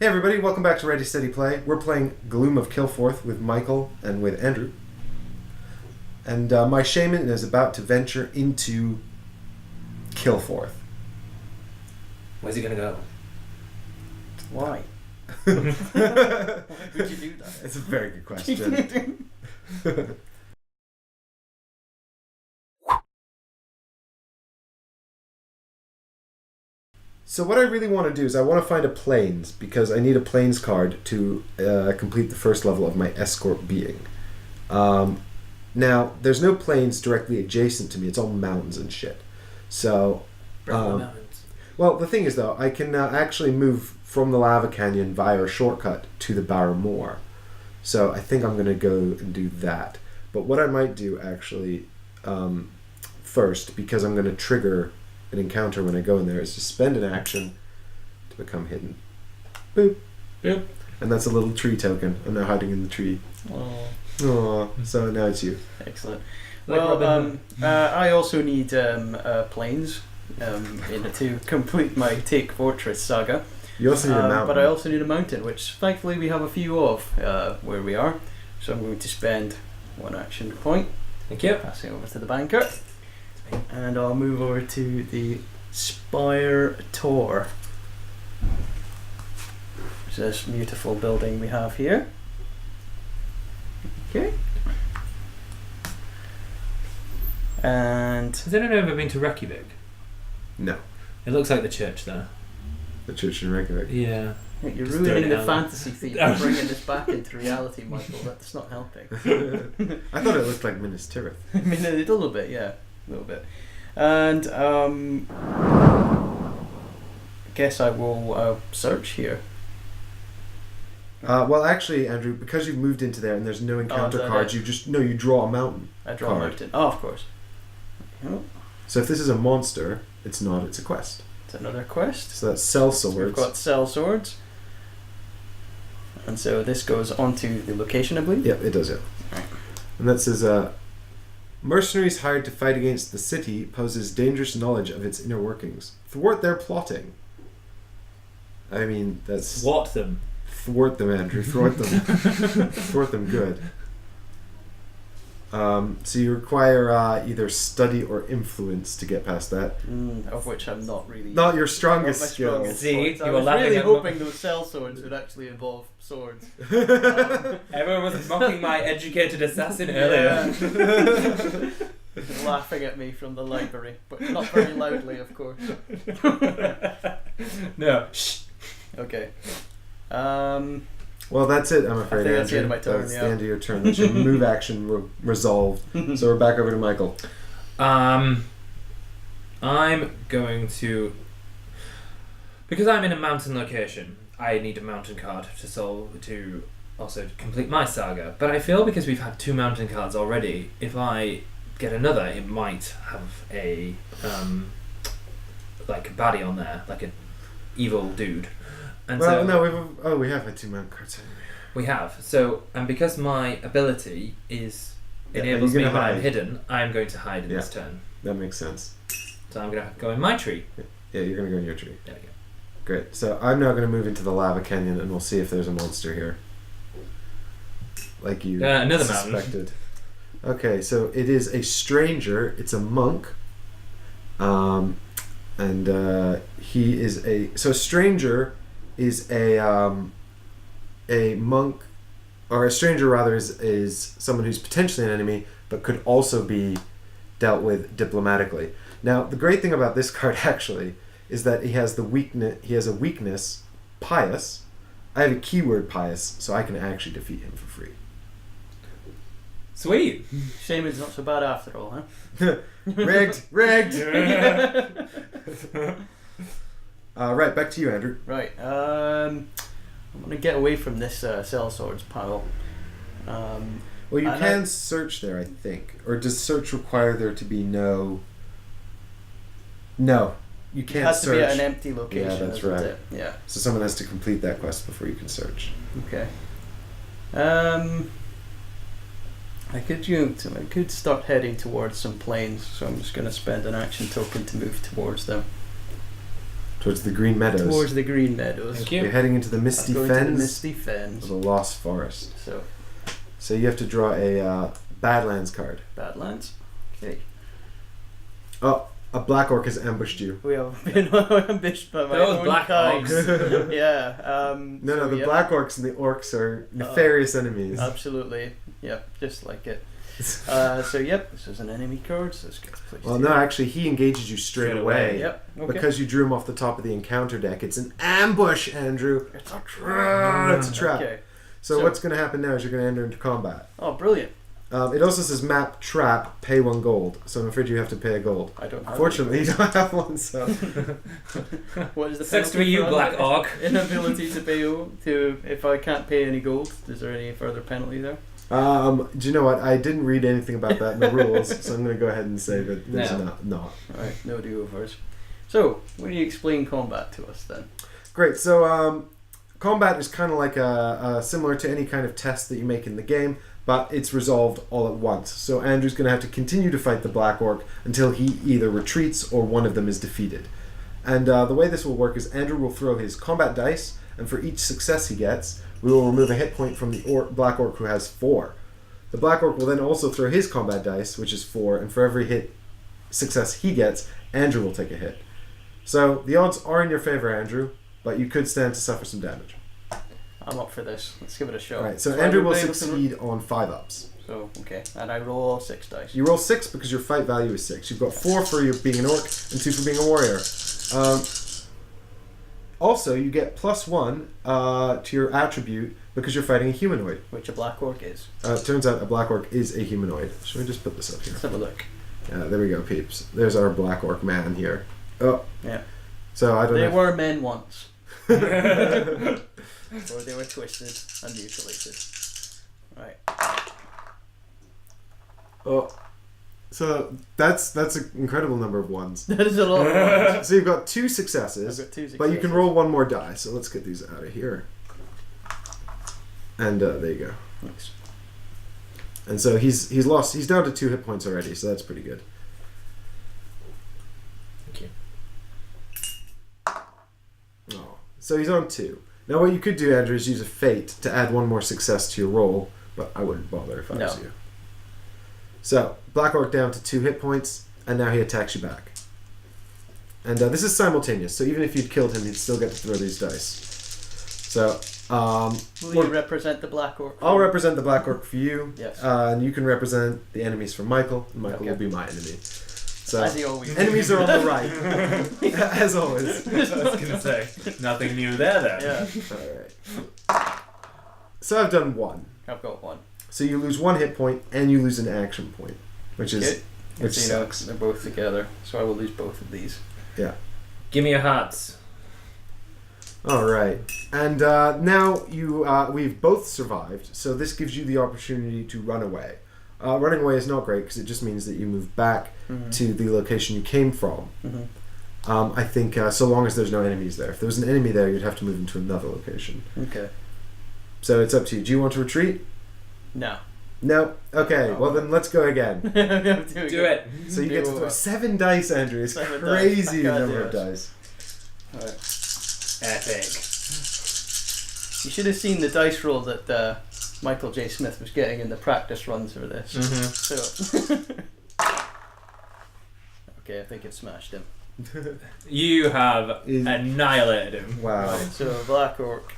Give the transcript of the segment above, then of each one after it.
Hey everybody, welcome back to Ready Steady Play. We're playing Gloom of Kilforth with Michael and with Andrew. And my shaman is about to venture into Kilforth. Where's he going to go? Why? Why would you do that? It's a very good question. So what I really want to do is I want to find a plains, because I need a plains card to complete the first level of my escort being. Now, there's no plains directly adjacent to me. It's all mountains and shit. So, Mountains. well, the thing is, though, I can actually move from the lava canyon via a shortcut to the Barrow Moor. So I think I'm going to go and do that. But what I might do, actually, first, because I'm going to trigger an encounter when I go in there, is to spend an action to become hidden. Boop. Boop. And that's a little tree token. I'm now hiding in the tree. Aww. So now it's you. Excellent. Well, I also need planes to complete my Take Fortress saga. You also need a mountain. But I also need a mountain, which thankfully we have a few of where we are. So I'm going to spend one action point. Thank you. Passing over to the banker. And I'll move over to the Spire Tor. Which is this beautiful building we have here. Okay. And Has anyone ever been to Reykjavik? No. It looks like the church there. The church in Reykjavik. Yeah. you're Just ruining throw it the out fantasy theme and bringing this back into reality, Michael. That's not helping. I thought it looked like Minas Tirith. I mean, a little bit, yeah. A little bit. And I guess I will search here. Well, actually, Andrew, because you've moved into there and there's no encounter cards, you draw a mountain. I draw card. a mountain. Oh, of course. Oh, So if this is a monster, it's not. It's a quest. it's another quest. So that's sell So swords. we've got sell swords. And so this goes onto the location, I believe. Yep, it does. Yeah. Right. And that says, mercenaries hired to fight against the city poses dangerous knowledge of its inner workings. Thwart their plotting. I mean, that's... What them? Thwart them, Andrew. Thwart them. Thwart them good. So you require either study or influence to get past that. Of which I'm not really... Not your strongest not my skill. strongest See, points. you I were was laughing really at hoping those cell swords would actually involve swords. Everyone was mocking my educated assassin earlier. Laughing at me from the library, but not very loudly, of course. No. Shh. Okay. Well, that's it, I'm afraid, I think that's the Andrew. end of my turn, That's yeah. the end of your turn. That's your move action resolved. So we're back over to Michael. I'm going to... Because I'm in a mountain location, I need a mountain card to also complete my saga. But I feel because we've had 2 mountain cards already, if I get another, it might have a like a baddie on there, like an evil dude. And Well, so no, we have had 2 mountain cards. we have. So, and because my ability is Yeah, enables you're me gonna when I'm hide. hidden, I'm going to hide in Yeah. this turn. That makes sense. So I'm going to go in my tree. Yeah, you're going to go in your tree. There we go. Great. So I'm now going to move into the lava canyon and we'll see if there's a monster here. Like you Another mountain. suspected. Okay, so it is a stranger. It's a monk. And he is a... So a stranger is a monk... Or a stranger, rather, is someone who's potentially an enemy, but could also be dealt with diplomatically. Now, the great thing about this card, actually, is that he has a weakness, pious. I have a keyword pious, so I can actually defeat him for free. Sweet. Shaman's not so bad after all, huh? Rigged! Right, back to you, Andrew. Right. I'm gonna get away from this cell swords pile. Well, you can search there, I think. Or does search require there to be no... No, you It can't has to search. be at an empty location. Yeah, that's isn't right. it? Yeah. So someone has to complete that quest before you can search. Okay. I could start heading towards some plains, so I'm just going to spend an action token to move towards them. Towards the green meadows. Towards the green meadows. Thank You're you. heading into the misty Going to the fens misty fens. of the Lost Forest. So, you have to draw a Badlands card. Badlands. Okay. Oh, a black orc has ambushed you. We have been ambushed by my Those own black kind. orcs. Yeah. No, the black orcs and the orcs are nefarious enemies. Absolutely. Yep, just like it. So this is an enemy card. So let's get placed Well, here. no, actually, he engages you straight away. Yep. Okay. Because you drew him off the top of the encounter deck. It's an ambush, Andrew. It's a trap. It's a trap. Okay. So what's going to happen now is you're going to enter into combat. Oh, brilliant. It also says map trap, pay 1 gold. So I'm afraid you have to pay a gold. I don't have Fortunately, you don't have one, so... What is the Sucks to be penalty you, for black orc. inability to pay if I can't pay any gold? Is there any further penalty there? Do you know what? I didn't read anything about that in the rules, so I'm going to go ahead and say that there's not. Alright, no do-overs. So, will you explain combat to us then? Great. So, combat is kind of like similar to any kind of test that you make in the game, but it's resolved all at once. So Andrew's going to have to continue to fight the Black Orc until he either retreats or one of them is defeated. And the way this will work is Andrew will throw his combat dice, and for each success he gets, we will remove a hit point from the Black Orc who has 4. The Black Orc will then also throw his combat dice, which is 4, and for every success he gets, Andrew will take a hit. So the odds are in your favor, Andrew, but you could stand to suffer some damage. I'm up for this. Let's give it a shot. Alright, so Andrew will succeed on 5-ups. So, okay. And I roll 6 dice. You roll 6 because your fight value is 6. You've got 4 for your being an orc and 2 for being a warrior. Also, you get +1 to your attribute because you're fighting a humanoid. Which a black orc is. It turns out a black orc is a humanoid. Should we just put this up here? Let's have a look. There we go, peeps. There's our black orc man here. Oh. Yeah. So I don't know. They were men once. Or they were twisted and mutilated. Right. Oh. So that's an incredible number of ones. That is a lot of ones. So you've got 2 successes, I've got 2 successes. but you can roll 1 more die. So let's get these out of here. And there you go. Nice. And so he's down to 2 hit points already, so that's pretty good. Thank you. Oh. So he's on 2. Now what you could do, Andrew, is use a fate to add 1 more success to your roll, but I wouldn't bother if I was you. So, Black Orc down to 2 hit points, and now he attacks you back. And this is simultaneous, so even if you'd killed him, he'd still get to throw these dice. So, will you represent the black orc? I'll represent the Black Orc for you, Yes. and you can represent the enemies for Michael, and Michael will be my enemy. So, as he always enemies are on the right, as always. I was going to say, nothing new there then. Yeah. Alright. So I've done 1. I've got 1. So you lose 1 hit point, and you lose an action point, which Sucks. sucks. They're both together, so I will lose both of these. Yeah. Give me your hearts. All right, and now we've both survived, so this gives you the opportunity to run away. Running away is not great because it just means that you move back to the location you came from. I think so long as there's no enemies there. If there was an enemy there, you'd have to move into another location. Okay. So it's up to you. Do you want to retreat? No. No? Okay, well then let's go again. Do it. So you get to throw 7 dice, Andrew. It's 7 crazy dice. the number of dice. Right. Epic. You should have seen the dice roll that Michael J. Smith was getting in the practice runs for this. So. Okay, I think it smashed him. You have annihilated him. Wow. Right, so Black Orc.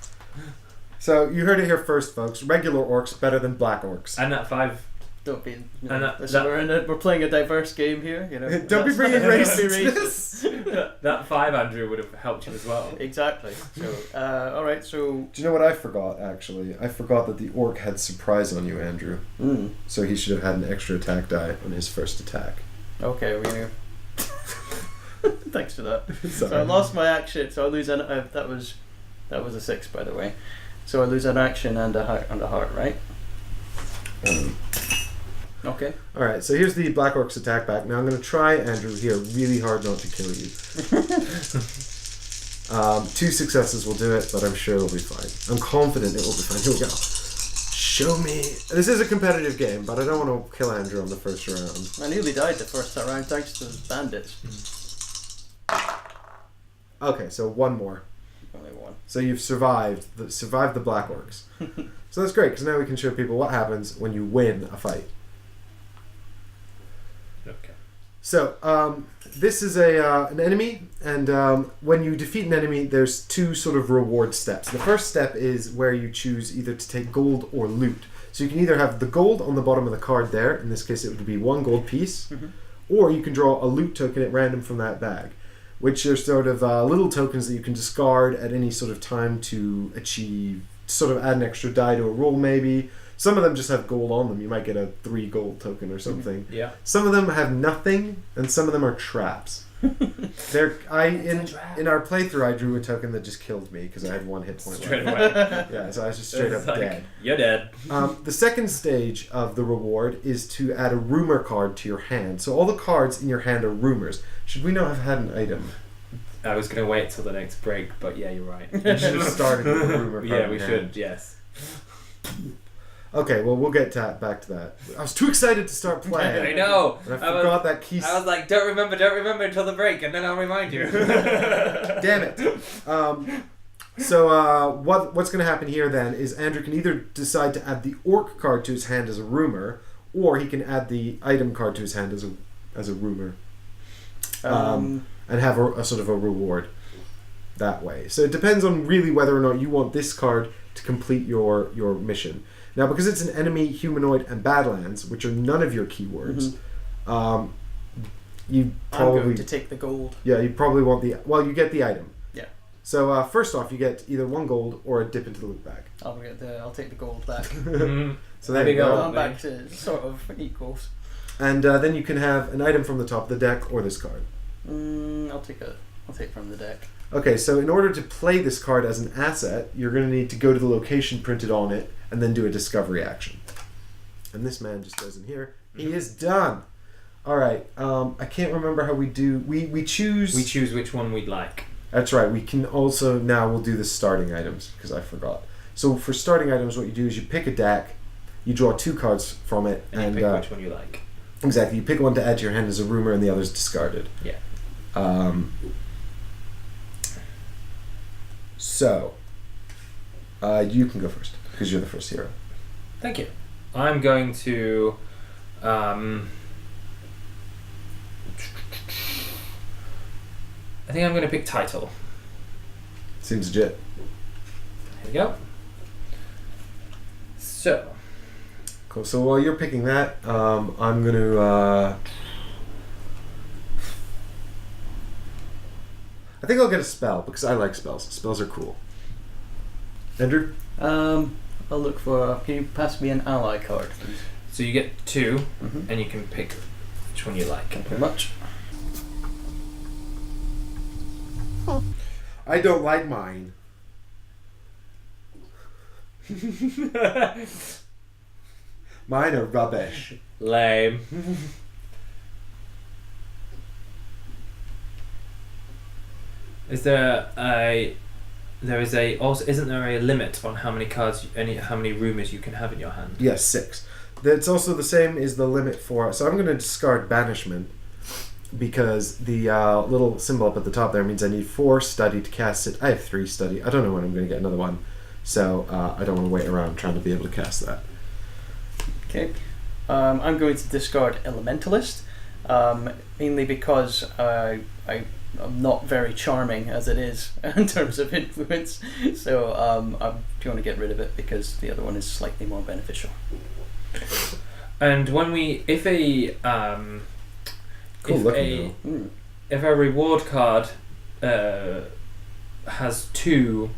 So you heard it here first, folks. Regular orcs better than black orcs. And that 5. Don't be. You And know, that- we're playing a diverse game here. You know. Don't be bringing race into this. That 5, Andrew, would have helped you as well. Exactly. So, all right. So. Do you know what I forgot? Actually, I forgot that the orc had surprise on you, Andrew. So he should have had an extra attack die on his first attack. Okay, we're gonna. Thanks for that. Sorry. So I lost my action. So I lose an. That was a 6, by the way. So I lose an action and a heart, right? Okay. All right. So here's the black orc's attack back. Now I'm going to try, Andrew, here really hard not to kill you. 2 successes will do it, but I'm sure it'll be fine. I'm confident it will be fine. Here we go. Show me. This is a competitive game, but I don't want to kill Andrew on the first round. I nearly died the first round thanks to those bandits. Okay, so one more. Only one. So you've survived the Black Orcs. So that's great, because now we can show people what happens when you win a fight. Okay. So, this is an enemy, and when you defeat an enemy, there's two sort of reward steps. The first step is where you choose either to take gold or loot. So you can either have the gold on the bottom of the card there, in this case it would be 1 gold piece, or you can draw a loot token at random from that bag, which are sort of little tokens that you can discard at any sort of time to achieve, sort of add an extra die to a roll maybe. Some of them just have gold on them. You might get a 3 gold token or something. Yeah. Some of them have nothing, and some of them are traps. In our playthrough, I drew a token that just killed me because I had 1 hit point Straight left. away. Yeah, so I was just straight up Like, dead. You're dead. The second stage of the reward is to add a rumor card to your hand. So all the cards in your hand are rumors. Should we not have had an item? I was going to wait till the next break, but yeah, you're right. We should have started with a rumor card. Yeah, in we hand. should, yes. Okay, well, we'll get back to that. I was too excited to start playing. I know. And I forgot that key. I was like, don't remember until the break, and then I'll remind you. Damn it. So what's going to happen here then is Andrew can either decide to add the orc card to his hand as a rumor, or he can add the item card to his hand as a rumor, and have a sort of a reward that way. So it depends on really whether or not you want this card to complete your mission. Now, because it's an enemy, humanoid, and badlands, which are none of your keywords, you probably... I'm going to take the gold. Yeah, you probably want the... Well, you get the item. Yeah. So, first off, you get either 1 gold or a dip into the loot bag. I'll take the gold back. So there you go. I'm back to sort of equals. And then you can have an item from the top of the deck or this card. I'll take from the deck. Okay, so in order to play this card as an asset, you're going to need to go to the location printed on it and then do a discovery action. And this man just goes in here. He is done. All right. I can't remember how we do. We choose. We choose which one we'd like. That's right. We can also now we'll do the starting items because I forgot. So for starting items, what you do is you pick a deck, you draw 2 cards from it, And you pick which one you like. Exactly. You pick one to add to your hand as a rumor, and the other's discarded. Yeah. So, you can go first because you're the first hero. Thank you. I'm going to. I think I'm going to pick title. Seems legit. There you go. So. Cool. So while you're picking that, I'm going to. I think I'll get a spell because I like spells. Spells are cool. Andrew? I'll look for. Can you pass me an ally card, please? So you get 2, and you can pick which one you like. Thank you very much. I don't like mine. Mine are rubbish. Lame. Isn't there a limit on how many cards, how many rumors you can have in your hand? Yes, 6. That's also the same as the limit for. So I'm going to discard banishment because the little symbol up at the top there means I need 4 study to cast it. I have 3 study. I don't know when I'm going to get another one, so I don't want to wait around trying to be able to cast that. Okay. I'm going to discard Elementalist, mainly because I'm not very charming as it is in terms of influence. So I'm going to get rid of it because the other one is slightly more beneficial. And if a reward card has 2,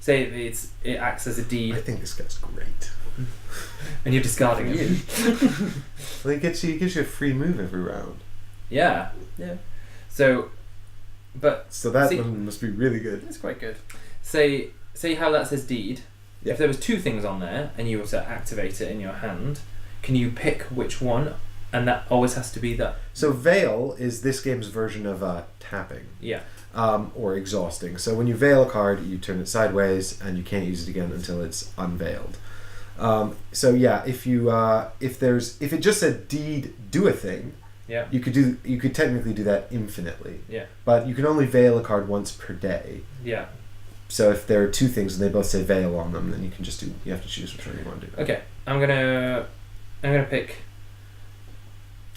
say it acts as a deed. I think this guy's great. And you're discarding it. Well, it gives you a free move every round. Yeah. Yeah. So that one must be really good. It's quite good. Say how that says deed. Yeah. If there was 2 things on there and you were to activate it in your hand, can you pick which one? And that always has to be that. So Veil is this game's version of tapping. Yeah. Or exhausting. So when you veil a card, you turn it sideways and you can't use it again until it's unveiled. So yeah, if it just said deed do a thing, Yeah. You could technically do that infinitely. Yeah. But you can only veil a card once per day. Yeah. So if there are two things and they both say veil on them, then you can just do. You have to choose which one you want to do. Okay. I'm gonna pick.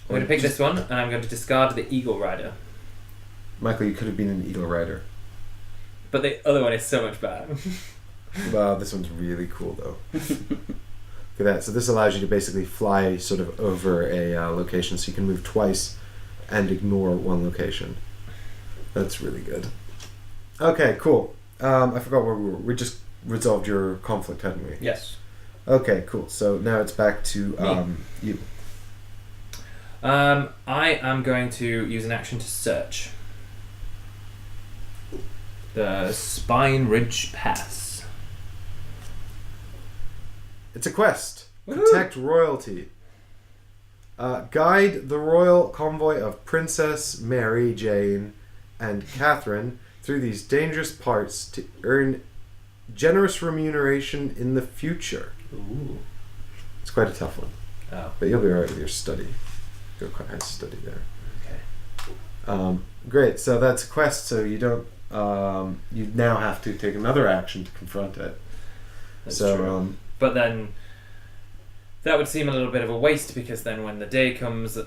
I'm gonna pick this one, and I'm going to discard the Eagle Rider. Michael, you could have been an Eagle Rider. But the other one is so much better. Wow, this one's really cool though. Look at that. So this allows you to basically fly sort of over a location, so you can move twice and ignore one location. That's really good. Okay, cool. I forgot where we were. We just resolved your conflict, hadn't we? Yes. Okay, cool. So now it's back to you. I am going to use an action to search the Spine Ridge Pass. It's a quest. Woo-hoo. Protect royalty. Guide the royal convoy of Princess Mary Jane and Catherine through these dangerous parts to earn generous remuneration in the future. Ooh. It's quite a tough one. Oh. But you'll be alright with your study. You're quite high study there. Okay. Great. So that's a quest. So you don't. You now have to take another action to confront it. That's so. True. But then that would seem a little bit of a waste, because then when the day comes,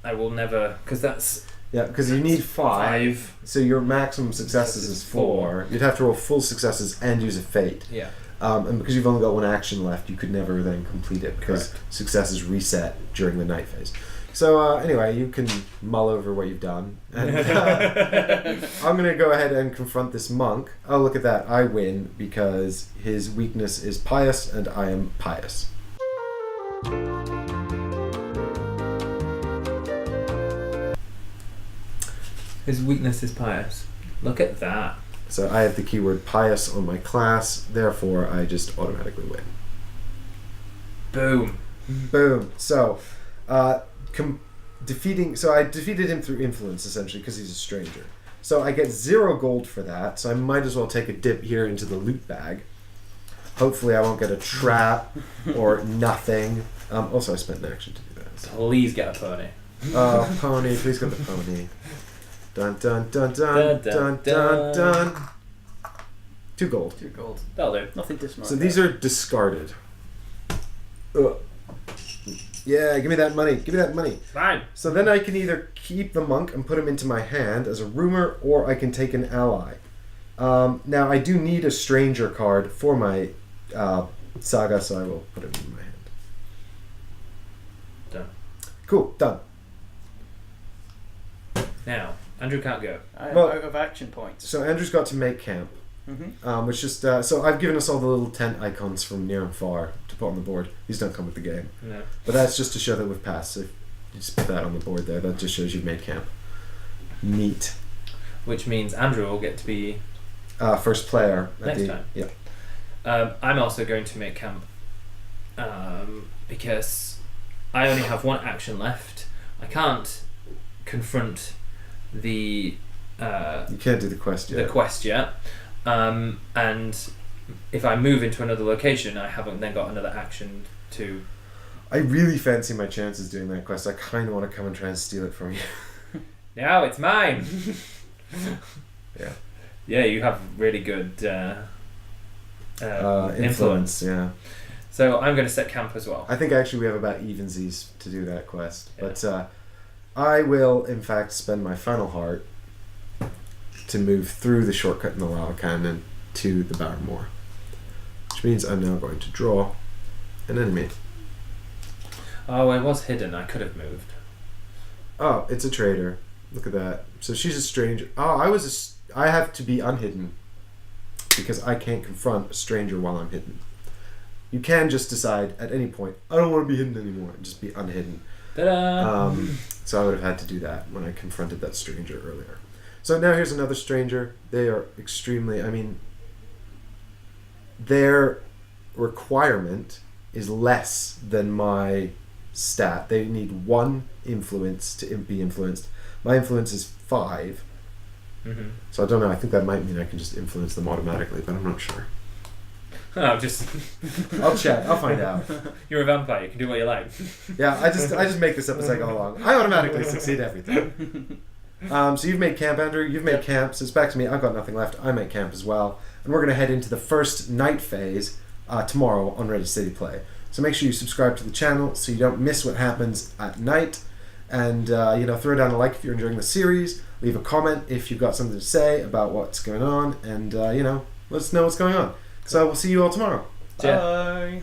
I will never. Because that's. Yeah, because you need 5. So your maximum successes is 4. You'd have to roll full successes and use a fate. Yeah. And because you've only got one action left, you could never then complete it because Correct. successes reset during the night phase. So anyway, you can mull over what you've done. And I'm going to go ahead and confront this monk. Oh, look at that. I win because his weakness is pious and I am pious. His weakness is pious. Look at that. So I have the keyword pious on my class, therefore I just automatically win. Boom. Boom. So, I defeated him through influence, essentially, because he's a stranger. So I get 0 gold for that, so I might as well take a dip here into the loot bag. Hopefully I won't get a trap or nothing. Also, I spent an action to do that. So. Please get a pony. Oh, pony, please get the pony. Dun dun dun dun dun dun dun. 2 gold. 2 gold. That'll do. Nothing to smart. So these are discarded. Ugh. Yeah, give me that money. Give me that money. Fine. So then I can either keep the monk and put him into my hand as a rumor, or I can take an ally. Now I do need a stranger card for my saga, so I will put him in my hand. Done. Cool, done. Now, Andrew can't go. I am Well- out of action points. So Andrew's got to make camp. Mm-hmm. Which just so I've given us all the little tent icons from near and far to put on the board. These don't come with the game, No. but that's just to show that we've passed. So you just put that on the board there. That just shows you've made camp. Neat. Which means Andrew will get to be First player at next the time. yeah. I'm also going to make camp because I only have 1 action left. I can't confront the You can't do the quest yet. the quest yet. And if I move into another location, I haven't then got another action to. I really fancy my chances doing that quest. I kind of want to come and try and steal it from you. Now it's mine. Yeah. Yeah, you have really good influence. Yeah. So I'm going to set camp as well. I think actually we have about evensies to do that quest. Yeah. But I will, in fact, spend my final heart to move through the shortcut in the lava canyon to the Barrymore. Which means I'm now going to draw an enemy. Oh, I was hidden. I could have moved. Oh, it's a traitor. Look at that. So she's a stranger. Oh, I have to be unhidden because I can't confront a stranger while I'm hidden. You can just decide at any point, I don't want to be hidden anymore, and just be unhidden. Ta-da! So I would have had to do that when I confronted that stranger earlier. So now here's another stranger. They are extremely, their requirement is less than my stat. They need 1 influence to be influenced. My influence is 5. Mm-hmm. So I don't know. I think that might mean I can just influence them automatically, but I'm not sure. Oh, just I'll check. I'll find out. you're a vampire. You can do what you like. Yeah, I just make this up as I go along. I automatically succeed everything. So you've made camp, Andrew. You've made camp. So it's back to me. I've got nothing left. I make camp as well, and we're gonna head into the first night phase tomorrow on Ready City Play. So make sure you subscribe to the channel so you don't miss what happens at night, and throw down a like if you're enjoying the series. Leave a comment if you've got something to say about what's going on, and let us know what's going on. So we'll see you all tomorrow. Bye.